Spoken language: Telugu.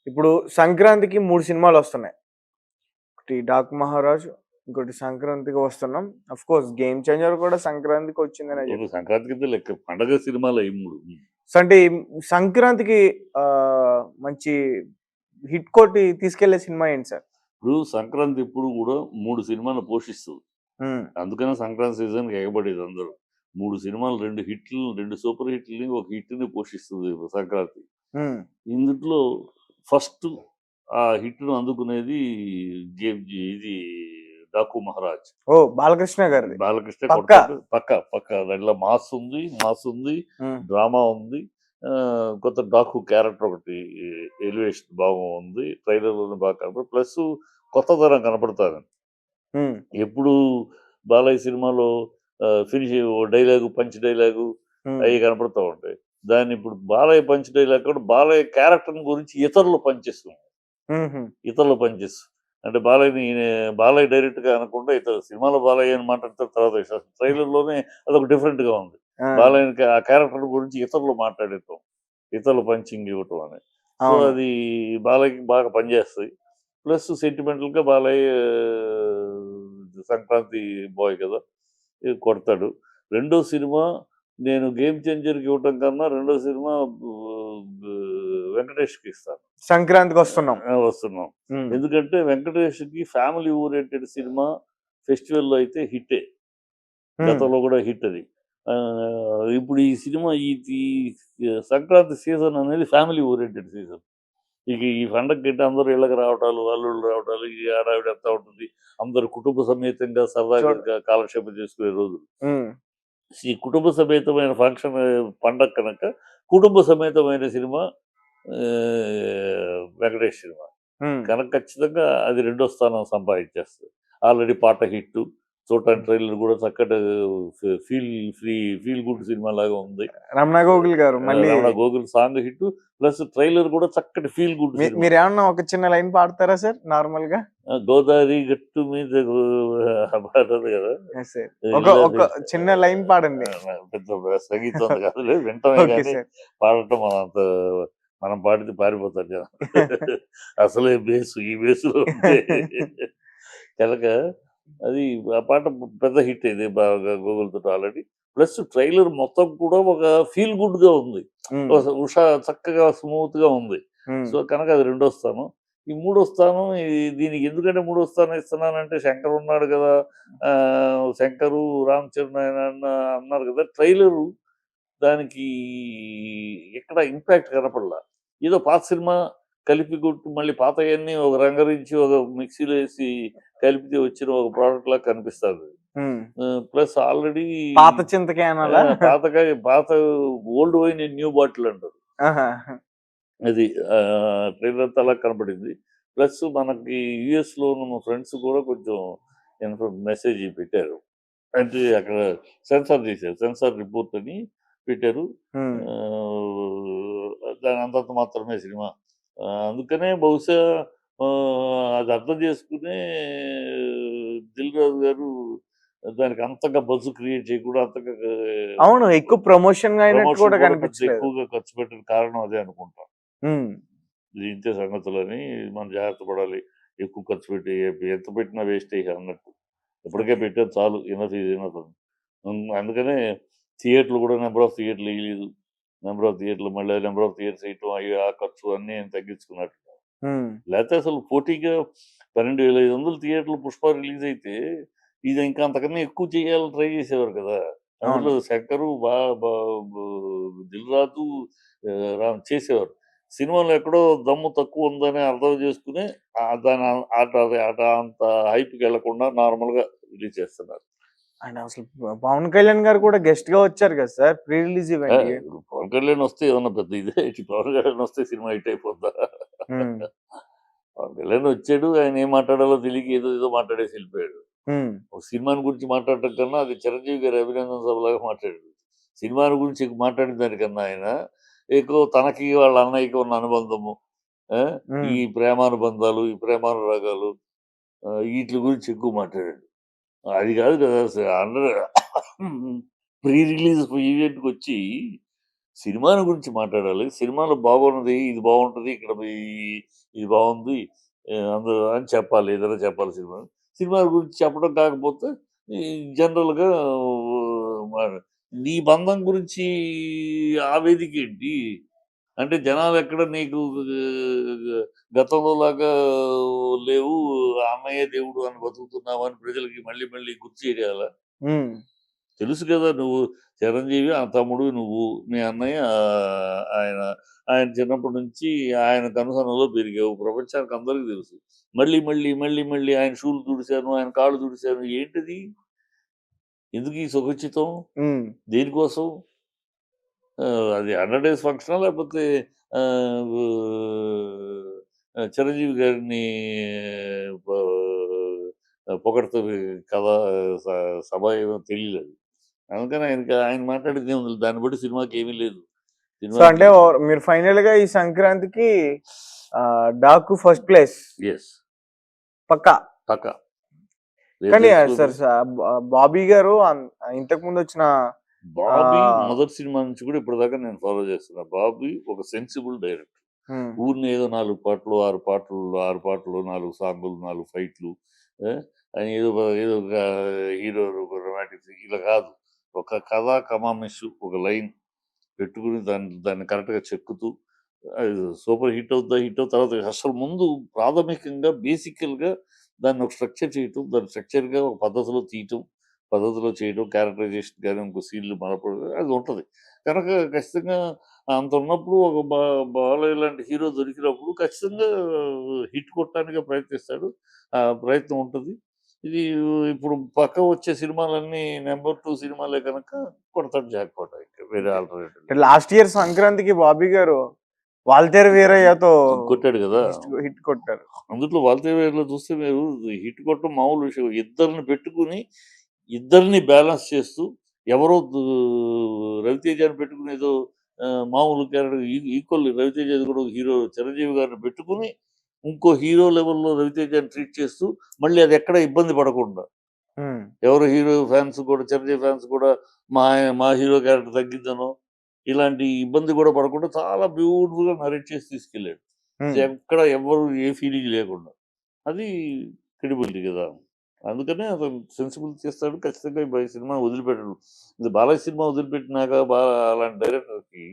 ఇప్పుడు సంక్రాంతికి 3 సినిమాలొస్తున్నాయి. ఒకటి 'డాకు మహారాజ్', ఇంకోటి సంక్రాంతికి వస్తున్నాం. ఆఫ్‌కోర్స్ 'గేమ్ చేంజర్' కూడా సంక్రాంతికి వచ్చిందనే ఒక సంక్రాంతికి లెక్క పండగ సినిమాలు అయి 3. సో, అంటే ఈ సంక్రాంతికి మంచి హిట్ కొట్టి తీసుకెళ్ళే సినిమా ఏంటి సార్? ఇప్పుడు సంక్రాంతి ఎప్పుడు కూడా 3 సినిమాలు పోషిస్తది. హ్మ్. అందుకనే సంక్రాంతి సీజన్‌కి ఎగబడేది అందరూ. 3 సినిమాలు 2 హిట్లు, 2 సూపర్ హిట్‌లని, ఒక హిట్‌ని పోషిస్తది సంక్రాంతి. హ్మ్. ఇందుట్లో ఫస్ట్ ఆ హిట్‌ను అందుకునేది ఇది 'డాకు మహారాజ్'. ఓహ్! బాలకృష్ణ గారిది. బాలకృష్ణ పక్కా. కొడతాడు. పక్కా. దాంట్లో మాస్ ఉంది, హ్మ్. డ్రామా ఉంది. కొత్త డాకు క్యారెక్టర్ ఒకటి ఎలివేషన్ బాగుంది. ట్రైలర్‌లోనే బాగా కనపడు. ప్లస్ కొత్తదనం కనపడతాది. హ్మ్. ఎప్పుడు బాలయ్య సినిమాలో ఫినిష్ ఓ డైలాగు, పంచ్ డైలాగు హ్మ్. అయి కనపడతా ఉంటాయి. దాన్ని ఇప్పుడు బాలయ్య పంచ్ డైలాగ్ కూడా బాలయ్య క్యారెక్టర్‌ని గురించి ఇతరులు పంచిస్తున్నారు. హుహు. ఇతరులు పనిచేస్తారు. అంటే బాలయ్య డైరెక్ట్‌గా అనకుండా ఇతరు సినిమాలో బాలయ్య అని మాట్లాడతారు. తర్వాత విషయం. ట్రైలర్‌లోనే అదొక డిఫరెంట్‌గా ఉంది. ఆ! బాలయ్యకి ఆ క్యారెక్టర్ గురించి ఇతరులు మాట్లాడటం. ఇతరులు పంచింగ్ ఇవ్వటం అని. సో, అవును. అది బాలయ్యకి బాగా పనిచేస్తాయి. ప్లస్ సెంటిమెంటల్‌గా బాలయ్య సంక్రాంతి బాయ్ కదా! కొడతాడు. రెండో సినిమా నేను 'గేమ్ చేంజర్‌కి' ఇవ్వటం కన్నా రెండో సినిమా వెంకటేష్‌కి ఇస్తాను. సంక్రాంతికొస్తున్నాం. వస్తున్నాం. హ్మ్. ఎందుకంటే 'వెంకటేష్‌కి' ఫ్యామిలీ ఓరియెంటెడ్ సినిమా ఫెస్టివల్‌లో అయితే హిట్టే. హ్మ్. గతంలో కూడా హిట్ అది. ఇప్పుడు ఈ సినిమా ఈ సంక్రాంతి సీజన్ అనేది ఫ్యామిలీ ఓరియెంటెడ్ సీజన్. ఇక ఈ పండగకి అందరూ ఇళ్ళకి రావటాలు, అల్లుళ్ళు రావటాలు, ఈ హడావిడి అంతా ఉంటుంది. అందరూ కుటుంబ సమేతంగా సరదాగా చూడ కాలక్షేపం చేసుకునే రోజులు. హ్మ్. ఈ కుటుంబ సమేతమైన ఫంక్షన్ పండగ కనుక కుటుంబ సమేతమైన సినిమా 'వెంకటేష్' సినిమా. హ్మ్. కనుక ఖచ్చితంగా అది రెండో స్థానం సంపాదించేస్తది. ఆల్రెడీ పాట హిట్టు. చూడటానికి హ్మ్. ట్రైలర్ కూడా చక్కటి ఫీల్ ఫీల్ గుడ్ సినిమాలాగా ఉంది. 'రమణ గోగుల్' గారు మళ్ళీ 'Ramana Gogul' song hit. Plus trailer కూడా చక్కటి ఫీల్ గుడ్ సినిమా. మీరేమన్నా ఒక చిన్న లైన్ పాడతారా సార్ నార్మల్‌గా? గోదావరి గట్టు మీద ఆ పాట ఉంది కదా! Yes sir. ఒక ఇల్లది చిన్న లైన్ పాడండి. పెద్ద సంగీతం కాదులే వింటమే ఓకే గాని సార్. పాడటం మనం పాడితే పారిపోతారు జనం. అసలే బేసు ఈ బేస్‌లో ఉంటే కనుక అది ఆ పాట పెద్ద హిట్ ఇది బాగా గూగుల్‌తోటి ఆల్రెడీ. ప్లస్ ట్రైలర్ మొత్తం కూడా ఒక ఫీల్ గుడ్‌గా ఉంది. హ్మ్. చక్కగా స్మూత్‌గా ఉంది. హ్మ్. సో, కనుక అది రెండో స్థానం. ఈ మూడో స్థానం దీనికి ఎందుకంటే మూడో స్థానం ఇస్తున్నానంటే శంకర్ ఉన్నాడు గదా! శంకరు, రామ్ చరణ్ ఆయన అన్నారు గదా! ట్రైలరు దానికి ఎక్కడ ఇంపాక్ట్ కనపడలా. ఏదో పాత సినిమా కలిపి కొట్టి మళ్ళీ పాతయన్నీ ఒక రంగరించి ఒక మిక్సీలో ఏసి కలిపితే వచ్చిన ఒక ప్రొడక్ట్‌లా కనిపిస్తది. హ్మ్. ప్లస్ ఆల్రెడీ పాత చింతకాయ అనాలా? పాత old wine in new bottle అంటారు. ఆహా! అది ట్రైలర్ అంతా అలా కనపడింది. ప్లస్ మనకి యూఎస్‌లో ఉన్న మా ఫ్రెండ్స్ కూడా కొంచెం మెసేజ్ పెట్టారు. అంటే అక్కడ సెన్సార్ చేశారు. సెన్సార్ రిపోర్ట్ అని పెట్టారు. హ్మ్. దాని అంతంత మాత్రమే సినిమా. అందుకనే బహుశా అది అర్థం చేసుకునే 'దిల్ రాజు' గారు దానికి అంతగా బజ్ క్రియేట్ చేయకుండా అంతగా అవును. ఎక్కువ ప్రమోషన్ అయినట్టు ప్రమోషన్ కూడా కూడా పెద్ద కనిపించలేదు. ఎక్కువగా ఖర్చు పెట్టిన కారణం అదే అనుకుంటా. హ్మ్. ఇది ఇంతే సంగతులని మనం జాగ్రత్త పడాలి. ఎక్కువ ఖర్చు పెట్టి ఎంత పెట్టినా వేస్టే ఇక అన్నట్టు. ఇప్పటికే ఓకే. పెట్టాను చాలు ఇనఫ్ ఈజ్ ఇనఫ్ అని. అందుకనే థియేటర్‌లు కూడా నంబర్ ఆఫ్ థియేటర్‌లు ఎయలేదు. నంబర్ ఆఫ్ థియేటర్‌లు మళ్ళీ నంబర్ ఆఫ్ థియేటర్స్ ఎయటం ఆ ఖర్చు అన్నీ తగ్గించుకున్నట్టు. హ్మ్. లేతే అసలు పోటీగా 12,500 థియేటర్‌లు 'పుష్ప' రిలీజ్ అయితే ఇది ఇంకా అంతకన్నా ఎక్కువ చేయాలని ట్రై చేసేవారు కదా! అవును. అందులో శంకరు బా బా బు 'దిల్ రాజు' రామ్ చేసేవారు. సినిమాలో ఎక్కడో దమ్ము తక్కువ ఉందని అర్థం చేసుకొని దాని అట అంత హైప్‌కెళ్ళకుండా నార్మల్‌గా రిలీజ్ చేస్తున్నారు. అండ్ అసలు 'పవన్ కళ్యాణ్' గారు కూడా గెస్ట్‌గా వచ్చారు కదా సార్! ప్రీ రిలీజ్ ఆ! ఈవెంట్‌కి. ఇప్పుడు 'పవన్ కళ్యాణ్' వస్తే ఏమన్నా పెద్ద ఇదే ఏంటి 'పవన్ కళ్యాణ్' వస్తే సినిమా హిట్ అయిపోద్దా? హ్మ్. 'పవన్ కళ్యాణ్' వచ్చాడు. ఆయన ఏం మాట్లాడాలో తెలియక ఏదో మాట్లాడేసి ఎళ్ళిపోయాడు. హ్మ్. ఒక సినిమాని గురించి మాట్లాడటం కన్నా అది 'చిరంజీవి' గారి అభినందన సభలాగా మాట్లాడాడు. సినిమాని గురించి మాట్లాడిన దానికన్నా ఆయన ఎక్కువ తనకి వాళ్ళ అన్నయ్యకి ఉన్న అనుబంధము, ఆ! హ్మ్. ఈ ప్రేమానుబంధాలు, ఈ ప్రేమానురాగాలు ఈట్లి గురించి ఎక్కువ మాట్లాడాడు. అది కాదు కదా! అందరూ ప్రీ రిలీజ్ ఈవెంట్‌కొచ్చి సినిమాల గురించి మాట్లాడాలి. సినిమాలో బాగున్నది, ఇది బాగుంటది, ఇక్కడ ఇది బాగుంది అందరూ అని చెప్పాలి. ఏదైనా చెప్పాలి సినిమా. సినిమాల గురించి చెప్పడం కాకపోతే ఈ జనరల్‌గా మ నీ బంధం గురించి ఆ వేదికేంటి? అంటే జనాలెక్కడ నీకు గతంలో లాగా లేవు. అన్నయ్యే దేవుడు అని బతుకుతున్నావని ప్రజలకి మళ్ళీ మళ్ళీ గుర్తు చేయాలా? హ్మ్. తెలుసు కదా! నువ్వు చిరంజీవి, ఆ తమ్ముడు నువ్వు. మీ అన్నయ్య ఆయన ఆయన చిన్నప్పటి నుంచి ఆయన కనుసన్నలో పెరిగావు. ప్రపంచానికి అందరికి తెలుసు. మళ్ళీ, మళ్ళీ, మళ్ళీ, మళ్ళీ ఆయన షూలు తుడిచాను, ఆయన కాళ్ళు తుడిచాను. ఏంటిది? ఎందుకు ఈ సుఖచితం? హ్మ్. దేనికోసం? అది 100 డేస్ ఫంక్షనా? లేకపోతే ఆహ్, చిరంజీవి గారిని ప పొగడ్తలు కథ స సభ ఏమో తెలియలేదు. అందుకని ఆయన మాట్లాడేదేముంది దాన్ని బట్టి సినిమాకేమీ లేదు. సో, అంటే సినిమాకి మీరు ఫైనల్‌గా ఈ సంక్రాంతికి 'డాకు' ఫస్ట్ ప్లేస్ యెస్. పక్కా. పక్కా. కానీ రేపు సార్ బాబీ గారు ఇంతకుముందొచ్చిన 'బాబీ' ఆహ్, మొదటి సినిమా నుంచి కూడా ఇప్పటిదాకా నేను ఫాలో చేస్తున్నా. 'బాబీ' ఒక సెన్సిబుల్ డైరెక్టర్. హ్మ్. ఊరినే ఏదో 4 పాటలు, 6 పాటలు, 4 సాంగులు, 4 ఫైట్‌లు అని ఏదో ఒక హీరో ఒక రొమాంటిక్ ఇలా కాదు. ఒక కథ కమామిషు ఒక లైన్ పెట్టుకొని దాన్ని కరెక్ట్‌గా చెక్కుతూ అది సూపర్ హిట్ అవుద్దా? హిట్ అవుద్దా? తర్వాత అసలు ముందు ప్రాథమికంగా బేసికల్‌గా దాన్ని ఒక స్ట్రక్చర్ చేయటం, దాన్ని స్ట్రక్చర్‌గా ఒక పద్ధతిలో తీయటం, పద్ధతిలో చేయడం, క్యారెక్టరైజేషన్ గాని, ఇంకో సీన్‌లు మలపడం అది ఉంటది. కనుక ఖచ్చితంగా అంత ఉన్నప్పుడు ఒక బాలయ్య లాంటి హీరో దొరికినప్పుడు ఖచ్చితంగా హిట్ కొట్టడానికే ప్రయత్నిస్తాడు. ఆ ప్రయత్నం ఉంటది. ఇది ఇప్పుడు పక్కన వచ్చే సినిమాలన్నీ నంబర్ 2 సినిమాలే కనుక కొడతాడు జాక్‌పాట్ ఇంక వేరే ఓకే. ఆల్టర్‌నేటివ్ అంటే లేదు. లాస్ట్ ఇయర్ సంక్రాంతికి బాబీ గారు 'వాల్తేరు వీరయ్యతో' కొట్టాడు గదా! హిట్ కొట్టారు. అందుట్లో 'వాల్తేరులో' చూస్తే మీరు హిట్ కొట్టడం మామూలు విషయం. ఇద్దరిని పెట్టుకొని, ఇద్దరిని బ్యాలెన్స్ చేస్తూ ఎవరో 'రవితేజ'ని పెట్టుకొని ఏదో మామూలు క్యారెక్టర్ ఈక్వల్ 'రవితేజ'ది కూడా ఒక హీరో 'చిరంజీవి' గారిని పెట్టుకొని, ఇంకో హీరో లెవెల్‌లో 'రవితేజ'ని ట్రీట్ చేస్తూ, మళ్ళీ అది ఎక్కడ ఇబ్బంది పడకుండా. హ్మ్. ఎవరు హీరో ఫ్యాన్స్ కూడా 'చిరంజీవి' ఫ్యాన్స్ కూడా మా హీరో క్యారెక్టర్ తగ్గిద్దనో, ఇలాంటి ఇబ్బంది కూడా పడకుండా చాలా బ్యూటిఫుల్‌గా నరేట్ చేసి తీసుకెళ్ళాడు. హ్మ్. ఎక్కడ ఎవ్వరు ఏ ఫీలింగ్ లేకుండా. అది క్రెడిబిలిటీ గదా! అందుకనే అతను సెన్సిబుల్ చేస్తాడు. ఖచ్చితంగా ఈ సినిమా వదిలిపెట్టడు. ఇది బాలయ్య సినిమా వదిలిపెట్టినాక అలాంటి డైరెక్టర్‌కి